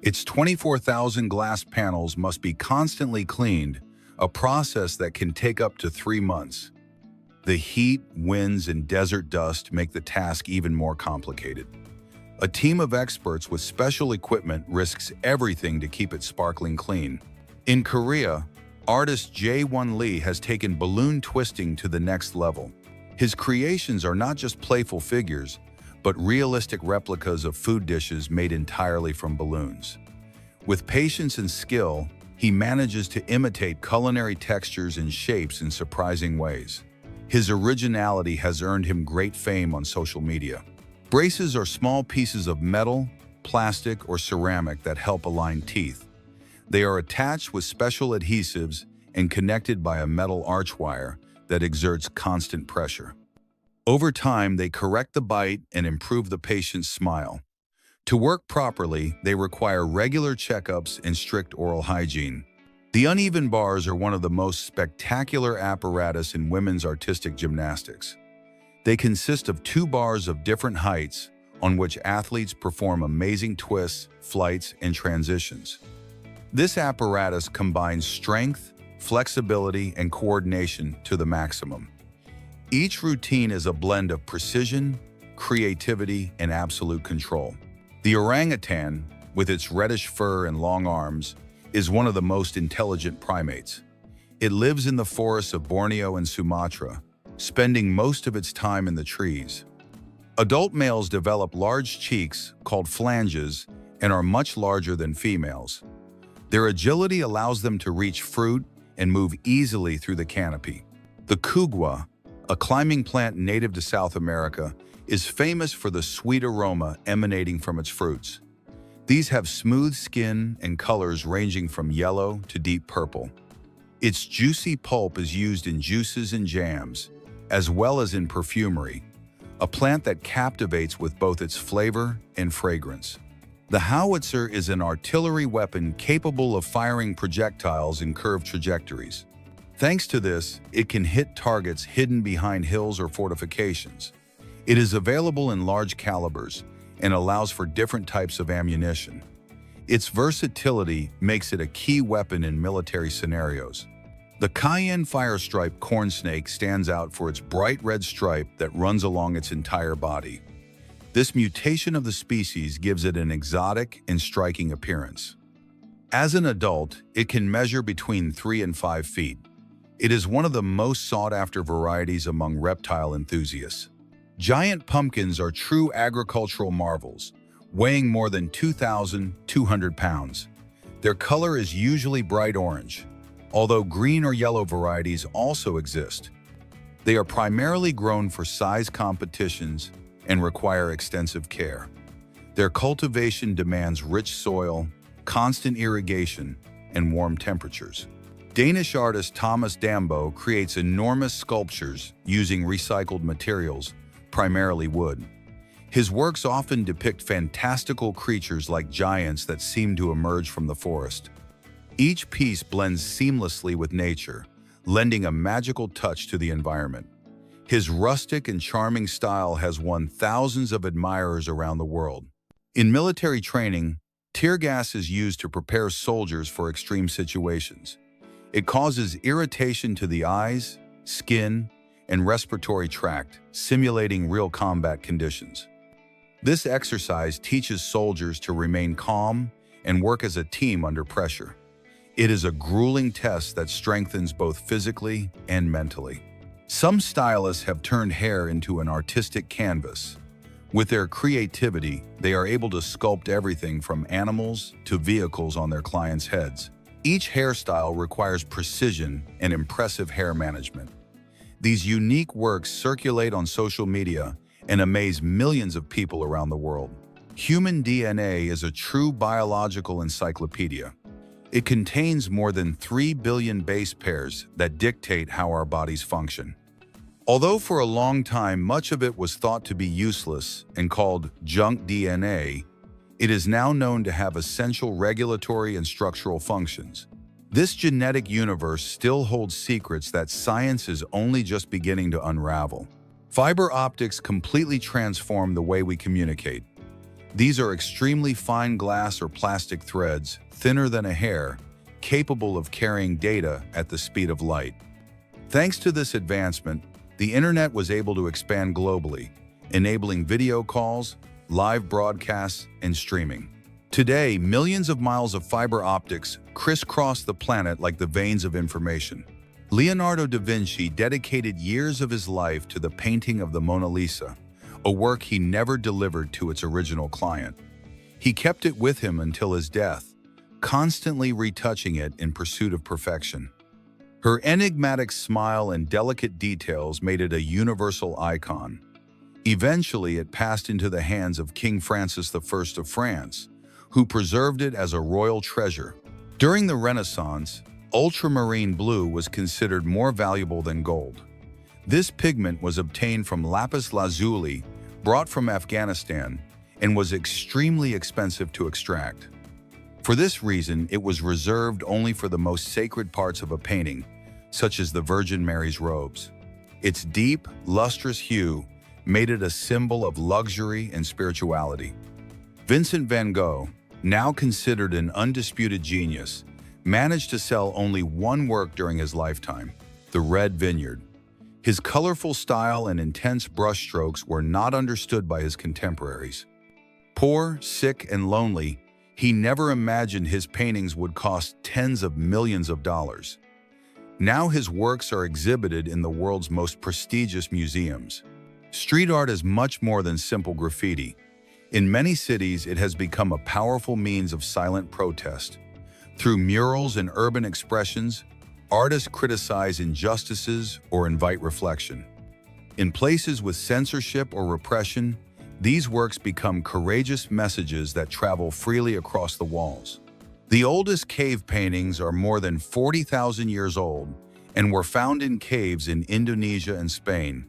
Its 24,000 glass panels must be constantly cleaned, a process that can take up to 3 months. The heat, winds, and desert dust make the task even more complicated. A team of experts with special equipment risks everything to keep it sparkling clean. In Korea, artist Jae-won Lee has taken balloon twisting to the next level. His creations are not just playful figures, but realistic replicas of food dishes made entirely from balloons. With patience and skill, he manages to imitate culinary textures and shapes in surprising ways. His originality has earned him great fame on social media. Braces are small pieces of metal, plastic, or ceramic that help align teeth. They are attached with special adhesives and connected by a metal arch wire that exerts constant pressure. Over time, they correct the bite and improve the patient's smile. To work properly, they require regular checkups and strict oral hygiene. The uneven bars are one of the most spectacular apparatus in women's artistic gymnastics. They consist of 2 bars of different heights on which athletes perform amazing twists, flights, and transitions. This apparatus combines strength, flexibility, and coordination to the maximum. Each routine is a blend of precision, creativity, and absolute control. The orangutan, with its reddish fur and long arms, is one of the most intelligent primates. It lives in the forests of Borneo and Sumatra, spending most of its time in the trees. Adult males develop large cheeks called flanges and are much larger than females. Their agility allows them to reach fruit and move easily through the canopy. The kugwa, a climbing plant native to South America, is famous for the sweet aroma emanating from its fruits. These have smooth skin and colors ranging from yellow to deep purple. Its juicy pulp is used in juices and jams, as well as in perfumery, a plant that captivates with both its flavor and fragrance. The howitzer is an artillery weapon capable of firing projectiles in curved trajectories. Thanks to this, it can hit targets hidden behind hills or fortifications. It is available in large calibers and allows for different types of ammunition. Its versatility makes it a key weapon in military scenarios. The cayenne firestripe corn snake stands out for its bright red stripe that runs along its entire body. This mutation of the species gives it an exotic and striking appearance. As an adult, it can measure between 3 and 5 feet. It is one of the most sought-after varieties among reptile enthusiasts. Giant pumpkins are true agricultural marvels, weighing more than 2,200 pounds. Their color is usually bright orange, although green or yellow varieties also exist. They are primarily grown for size competitions and require extensive care. Their cultivation demands rich soil, constant irrigation, and warm temperatures. Danish artist Thomas Dambo creates enormous sculptures using recycled materials, primarily wood. His works often depict fantastical creatures like giants that seem to emerge from the forest. Each piece blends seamlessly with nature, lending a magical touch to the environment. His rustic and charming style has won thousands of admirers around the world. In military training, tear gas is used to prepare soldiers for extreme situations. It causes irritation to the eyes, skin, and respiratory tract, simulating real combat conditions. This exercise teaches soldiers to remain calm and work as a team under pressure. It is a grueling test that strengthens both physically and mentally. Some stylists have turned hair into an artistic canvas. With their creativity, they are able to sculpt everything from animals to vehicles on their clients' heads. Each hairstyle requires precision and impressive hair management. These unique works circulate on social media and amaze millions of people around the world. Human DNA is a true biological encyclopedia. It contains more than 3 billion base pairs that dictate how our bodies function. Although for a long time much of it was thought to be useless and called junk DNA, it is now known to have essential regulatory and structural functions. This genetic universe still holds secrets that science is only just beginning to unravel. Fiber optics completely transform the way we communicate. These are extremely fine glass or plastic threads, thinner than a hair, capable of carrying data at the speed of light. Thanks to this advancement, the internet was able to expand globally, enabling video calls, live broadcasts, and streaming. Today, millions of miles of fiber optics crisscross the planet like the veins of information. Leonardo da Vinci dedicated years of his life to the painting of the Mona Lisa, a work he never delivered to its original client. He kept it with him until his death, constantly retouching it in pursuit of perfection. Her enigmatic smile and delicate details made it a universal icon. Eventually, it passed into the hands of King Francis I of France, who preserved it as a royal treasure. During the Renaissance, ultramarine blue was considered more valuable than gold. This pigment was obtained from lapis lazuli, brought from Afghanistan, and was extremely expensive to extract. For this reason, it was reserved only for the most sacred parts of a painting, such as the Virgin Mary's robes. Its deep, lustrous hue made it a symbol of luxury and spirituality. Vincent van Gogh, now considered an undisputed genius, managed to sell only one work during his lifetime, The Red Vineyard. His colorful style and intense brushstrokes were not understood by his contemporaries. Poor, sick, and lonely, he never imagined his paintings would cost tens of millions of dollars. Now his works are exhibited in the world's most prestigious museums. Street art is much more than simple graffiti. In many cities, it has become a powerful means of silent protest. Through murals and urban expressions, artists criticize injustices or invite reflection. In places with censorship or repression, these works become courageous messages that travel freely across the walls. The oldest cave paintings are more than 40,000 years old and were found in caves in Indonesia and Spain.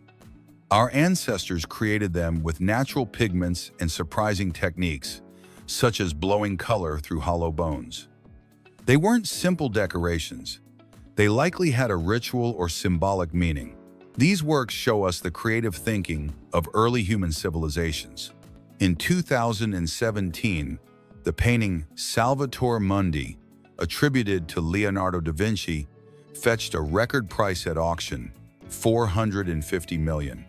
Our ancestors created them with natural pigments and surprising techniques, such as blowing color through hollow bones. They weren't simple decorations. They likely had a ritual or symbolic meaning. These works show us the creative thinking of early human civilizations. In 2017, the painting Salvator Mundi, attributed to Leonardo da Vinci, fetched a record price at auction, $450 million.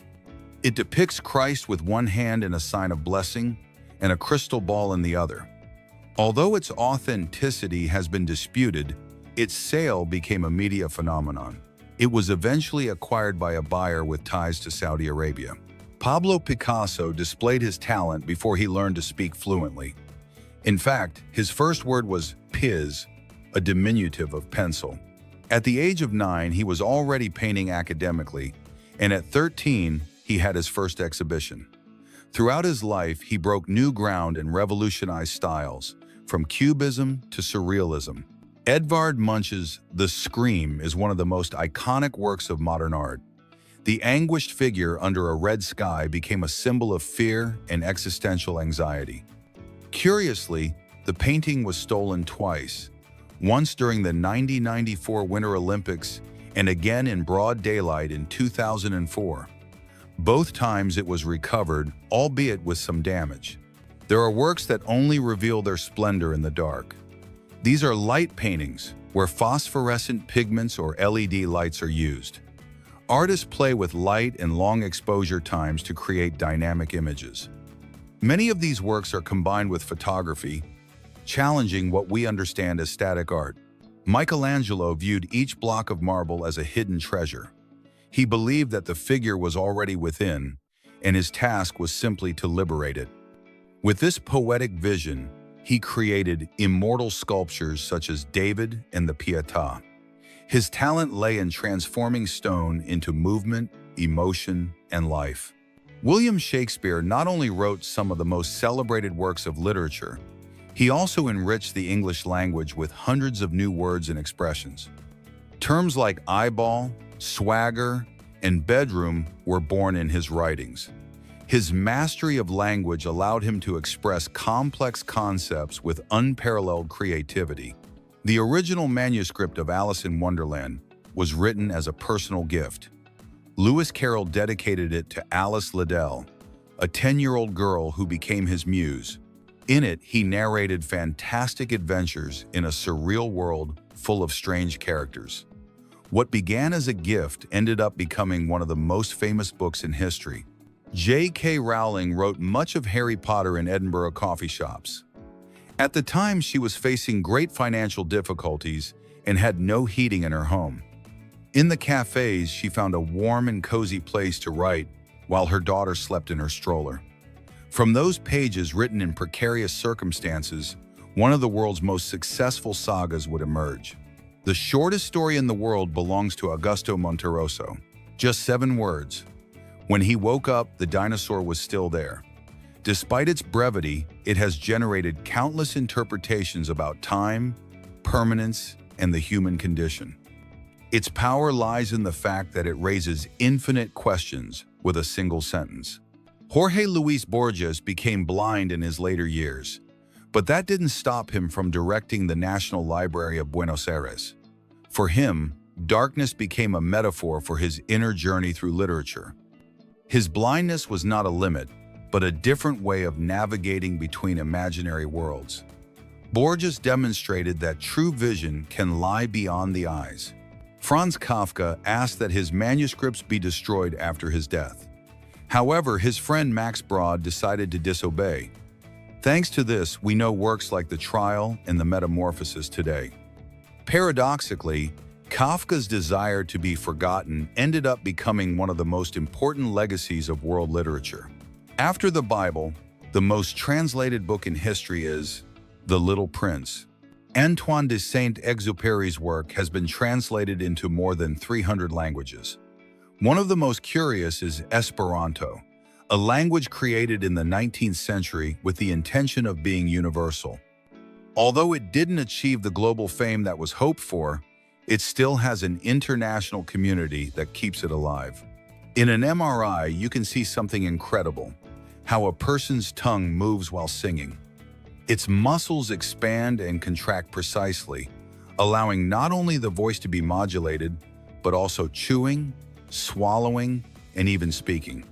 It depicts Christ with one hand in a sign of blessing and a crystal ball in the other. Although its authenticity has been disputed, its sale became a media phenomenon. It was eventually acquired by a buyer with ties to Saudi Arabia. Pablo Picasso displayed his talent before he learned to speak fluently. In fact, his first word was piz, a diminutive of pencil. At the age of 9, he was already painting academically, and at 13, he had his first exhibition. Throughout his life, he broke new ground and revolutionized styles, from Cubism to Surrealism. Edvard Munch's The Scream is one of the most iconic works of modern art. The anguished figure under a red sky became a symbol of fear and existential anxiety. Curiously, the painting was stolen twice, once during the 1994 Winter Olympics and again in broad daylight in 2004. Both times it was recovered, albeit with some damage. There are works that only reveal their splendor in the dark. These are light paintings, where phosphorescent pigments or LED lights are used. Artists play with light and long exposure times to create dynamic images. Many of these works are combined with photography, challenging what we understand as static art. Michelangelo viewed each block of marble as a hidden treasure. He believed that the figure was already within, and his task was simply to liberate it. With this poetic vision, he created immortal sculptures such as David and the Pietà. His talent lay in transforming stone into movement, emotion, and life. William Shakespeare not only wrote some of the most celebrated works of literature, he also enriched the English language with hundreds of new words and expressions. Terms like eyeball, swagger, and bedroom were born in his writings. His mastery of language allowed him to express complex concepts with unparalleled creativity. The original manuscript of Alice in Wonderland was written as a personal gift. Lewis Carroll dedicated it to Alice Liddell, a 10-year-old girl who became his muse. In it, he narrated fantastic adventures in a surreal world full of strange characters. What began as a gift ended up becoming one of the most famous books in history. J.K. Rowling wrote much of Harry Potter in Edinburgh coffee shops. At the time, she was facing great financial difficulties and had no heating in her home. In the cafes, she found a warm and cozy place to write while her daughter slept in her stroller. From those pages written in precarious circumstances, one of the world's most successful sagas would emerge. The shortest story in the world belongs to Augusto Monterroso. Just 7 words. When he woke up, the dinosaur was still there. Despite its brevity, it has generated countless interpretations about time, permanence, and the human condition. Its power lies in the fact that it raises infinite questions with a single sentence. Jorge Luis Borges became blind in his later years, but that didn't stop him from directing the National Library of Buenos Aires. For him, darkness became a metaphor for his inner journey through literature. His blindness was not a limit, but a different way of navigating between imaginary worlds. Borges demonstrated that true vision can lie beyond the eyes. Franz Kafka asked that his manuscripts be destroyed after his death. However, his friend Max Brod decided to disobey. Thanks to this, we know works like The Trial and The Metamorphosis today. Paradoxically, Kafka's desire to be forgotten ended up becoming one of the most important legacies of world literature. After the Bible, the most translated book in history is The Little Prince. Antoine de Saint-Exupéry's work has been translated into more than 300 languages. One of the most curious is Esperanto, a language created in the 19th century with the intention of being universal. Although it didn't achieve the global fame that was hoped for, it still has an international community that keeps it alive. In an MRI, you can see something incredible: how a person's tongue moves while singing. Its muscles expand and contract precisely, allowing not only the voice to be modulated, but also chewing, swallowing, and even speaking.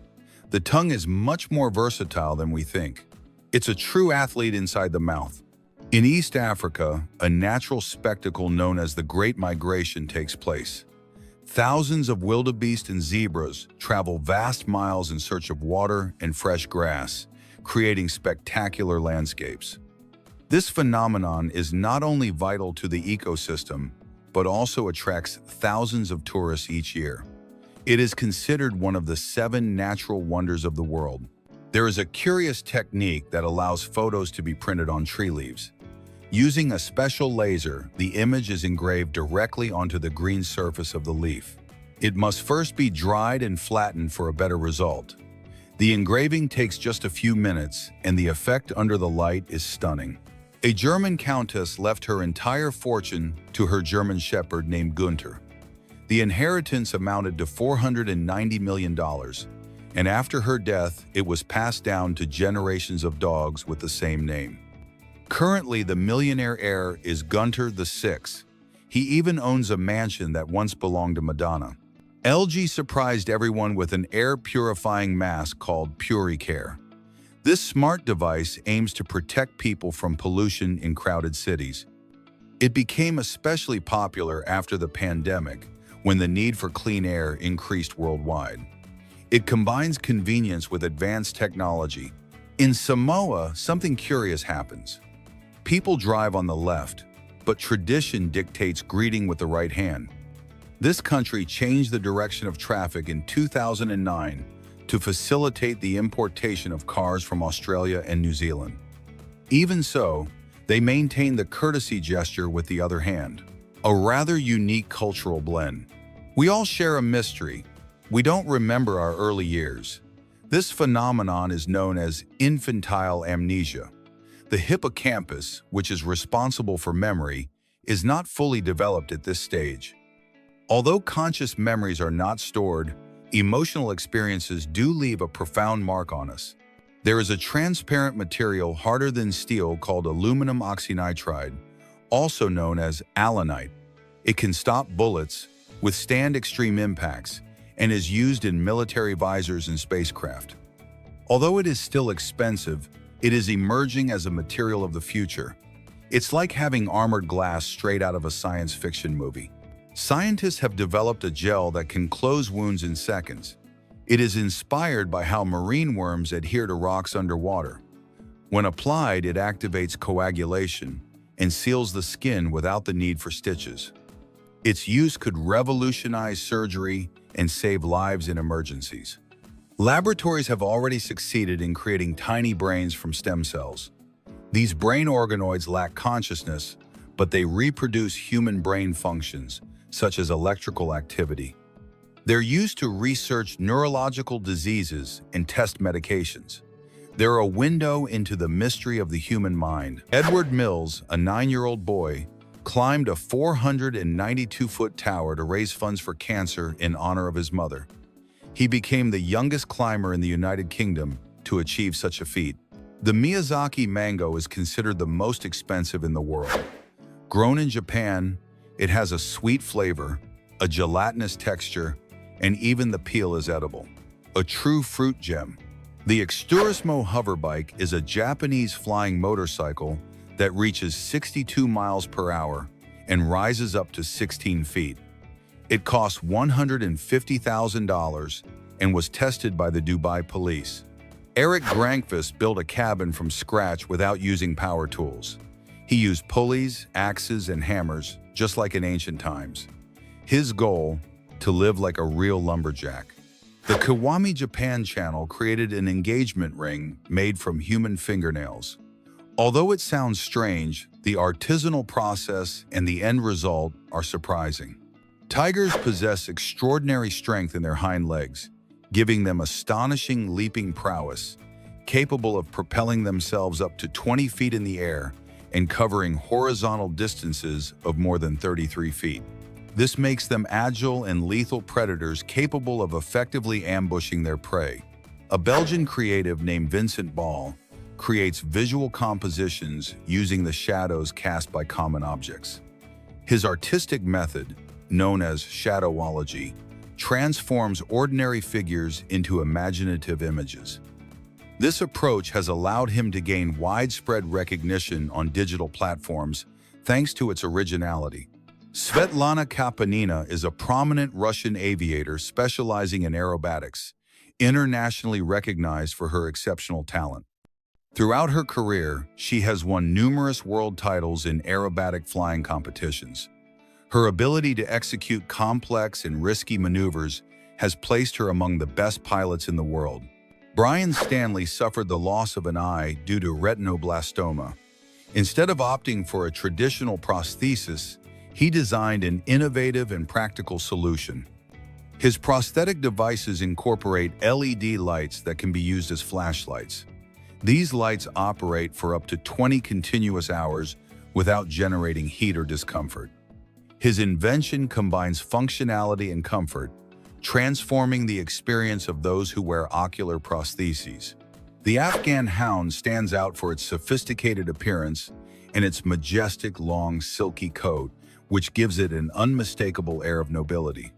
The tongue is much more versatile than we think. It's a true athlete inside the mouth. In East Africa, a natural spectacle known as the Great Migration takes place. Thousands of wildebeest and zebras travel vast miles in search of water and fresh grass, creating spectacular landscapes. This phenomenon is not only vital to the ecosystem, but also attracts thousands of tourists each year. It is considered one of the 7 natural wonders of the world. There is a curious technique that allows photos to be printed on tree leaves. Using a special laser, the image is engraved directly onto the green surface of the leaf. It must first be dried and flattened for a better result. The engraving takes just a few minutes, and the effect under the light is stunning. A German countess left her entire fortune to her German shepherd named Gunther. The inheritance amounted to $490 million, and after her death, it was passed down to generations of dogs with the same name. Currently, the millionaire heir is Gunther VI. He even owns a mansion that once belonged to Madonna. LG surprised everyone with an air-purifying mask called PuriCare. This smart device aims to protect people from pollution in crowded cities. It became especially popular after the pandemic, when the need for clean air increased worldwide. It combines convenience with advanced technology. In Samoa, something curious happens. People drive on the left, but tradition dictates greeting with the right hand. This country changed the direction of traffic in 2009 to facilitate the importation of cars from Australia and New Zealand. Even so, they maintain the courtesy gesture with the other hand, a rather unique cultural blend. We all share a mystery. We don't remember our early years. This phenomenon is known as infantile amnesia. The hippocampus, which is responsible for memory, is not fully developed at this stage. Although conscious memories are not stored, emotional experiences do leave a profound mark on us. There is a transparent material harder than steel called aluminum oxynitride, also known as alunite. It can stop bullets, withstand extreme impacts, and is used in military visors and spacecraft. Although it is still expensive, it is emerging as a material of the future. It's like having armored glass straight out of a science fiction movie. Scientists have developed a gel that can close wounds in seconds. It is inspired by how marine worms adhere to rocks underwater. When applied, it activates coagulation and seals the skin without the need for stitches. Its use could revolutionize surgery and save lives in emergencies. Laboratories have already succeeded in creating tiny brains from stem cells. These brain organoids lack consciousness, but they reproduce human brain functions, such as electrical activity. They're used to research neurological diseases and test medications. They're a window into the mystery of the human mind. Edward Mills, a 9-year-old boy, climbed a 492-foot tower to raise funds for cancer in honor of his mother. He became the youngest climber in the United Kingdom to achieve such a feat. The Miyazaki mango is considered the most expensive in the world. Grown in Japan, it has a sweet flavor, a gelatinous texture, and even the peel is edible. A true fruit gem. The Xturismo hoverbike is a Japanese flying motorcycle that reaches 62 miles per hour and rises up to 16 feet. It cost $150,000 and was tested by the Dubai police. Eric Grankvist built a cabin from scratch without using power tools. He used pulleys, axes, and hammers, just like in ancient times. His goal, to live like a real lumberjack. The Kiwami Japan channel created an engagement ring made from human fingernails. Although it sounds strange, the artisanal process and the end result are surprising. Tigers possess extraordinary strength in their hind legs, giving them astonishing leaping prowess, capable of propelling themselves up to 20 feet in the air and covering horizontal distances of more than 33 feet. This makes them agile and lethal predators capable of effectively ambushing their prey. A Belgian creative named Vincent Ball creates visual compositions using the shadows cast by common objects. His artistic method, known as shadowology, transforms ordinary figures into imaginative images. This approach has allowed him to gain widespread recognition on digital platforms thanks to its originality. Svetlana Kapanina is a prominent Russian aviator specializing in aerobatics, internationally recognized for her exceptional talent. Throughout her career, she has won numerous world titles in aerobatic flying competitions. Her ability to execute complex and risky maneuvers has placed her among the best pilots in the world. Brian Stanley suffered the loss of an eye due to retinoblastoma. Instead of opting for a traditional prosthesis, he designed an innovative and practical solution. His prosthetic devices incorporate LED lights that can be used as flashlights. These lights operate for up to 20 continuous hours without generating heat or discomfort. His invention combines functionality and comfort, transforming the experience of those who wear ocular prostheses. The Afghan hound stands out for its sophisticated appearance and its majestic, long, silky coat, which gives it an unmistakable air of nobility.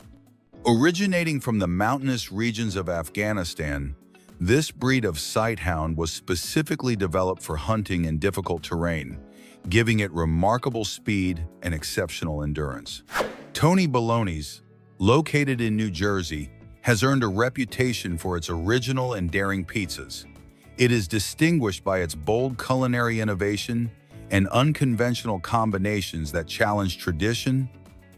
Originating from the mountainous regions of Afghanistan, this breed of sighthound was specifically developed for hunting in difficult terrain, giving it remarkable speed and exceptional endurance. Tony Baloney's, located in New Jersey, has earned a reputation for its original and daring pizzas. It is distinguished by its bold culinary innovation and unconventional combinations that challenge tradition,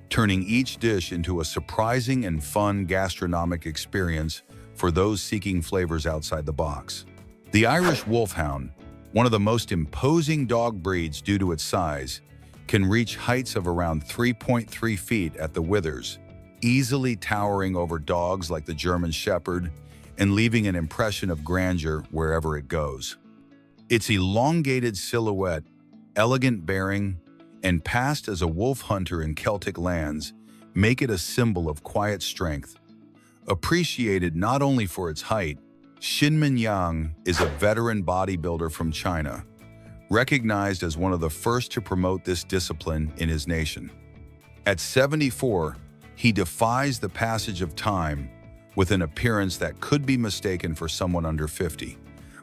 turning each dish into a surprising and fun gastronomic experience for those seeking flavors outside the box. The Irish Wolfhound, one of the most imposing dog breeds due to its size, can reach heights of around 3.3 feet at the withers, easily towering over dogs like the German Shepherd and leaving an impression of grandeur wherever it goes. Its elongated silhouette, elegant bearing, and past as a wolf hunter in Celtic lands make it a symbol of quiet strength. Appreciated not only for its height, Xinmin Yang is a veteran bodybuilder from China, recognized as one of the first to promote this discipline in his nation. At 74, he defies the passage of time with an appearance that could be mistaken for someone under 50,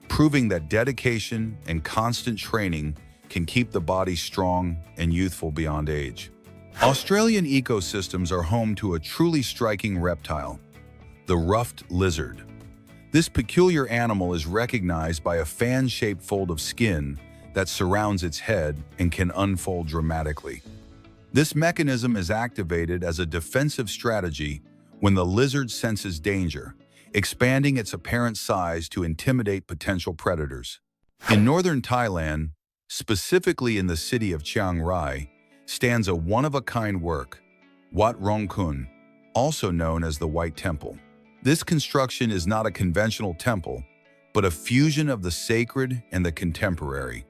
proving that dedication and constant training can keep the body strong and youthful beyond age. Australian ecosystems are home to a truly striking reptile, the ruffed lizard. This peculiar animal is recognized by a fan-shaped fold of skin that surrounds its head and can unfold dramatically. This mechanism is activated as a defensive strategy when the lizard senses danger, expanding its apparent size to intimidate potential predators. In northern Thailand, specifically in the city of Chiang Rai, stands a one-of-a-kind work, Wat Rong Kun, also known as the White Temple. This construction is not a conventional temple, but a fusion of the sacred and the contemporary.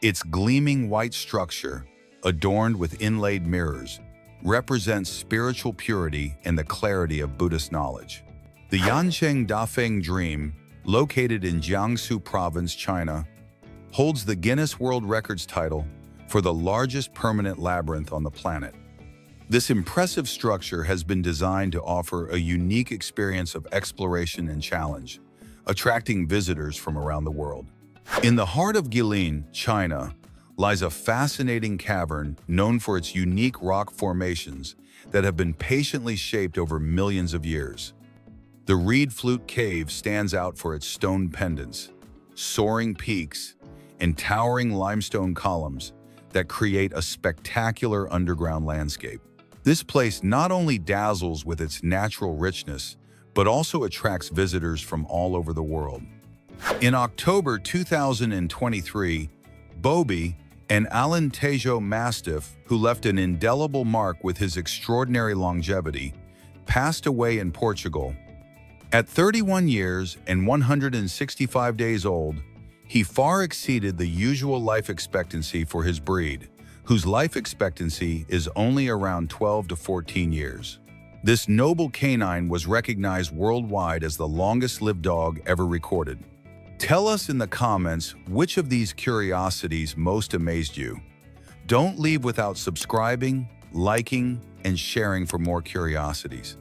Its gleaming white structure, adorned with inlaid mirrors, represents spiritual purity and the clarity of Buddhist knowledge. The Yancheng Dafeng Dream, located in Jiangsu Province, China, holds the Guinness World Records title for the largest permanent labyrinth on the planet. This impressive structure has been designed to offer a unique experience of exploration and challenge, attracting visitors from around the world. In the heart of Guilin, China, lies a fascinating cavern known for its unique rock formations that have been patiently shaped over millions of years. The Reed Flute Cave stands out for its stone pendants, soaring peaks, and towering limestone columns that create a spectacular underground landscape. This place not only dazzles with its natural richness, but also attracts visitors from all over the world. In October 2023, Bobby, an Alentejo Mastiff who left an indelible mark with his extraordinary longevity, passed away in Portugal. At 31 years and 165 days old, he far exceeded the usual life expectancy for his breed, whose life expectancy is only around 12 to 14 years. This noble canine was recognized worldwide as the longest-lived dog ever recorded. Tell us in the comments which of these curiosities most amazed you. Don't leave without subscribing, liking, and sharing for more curiosities.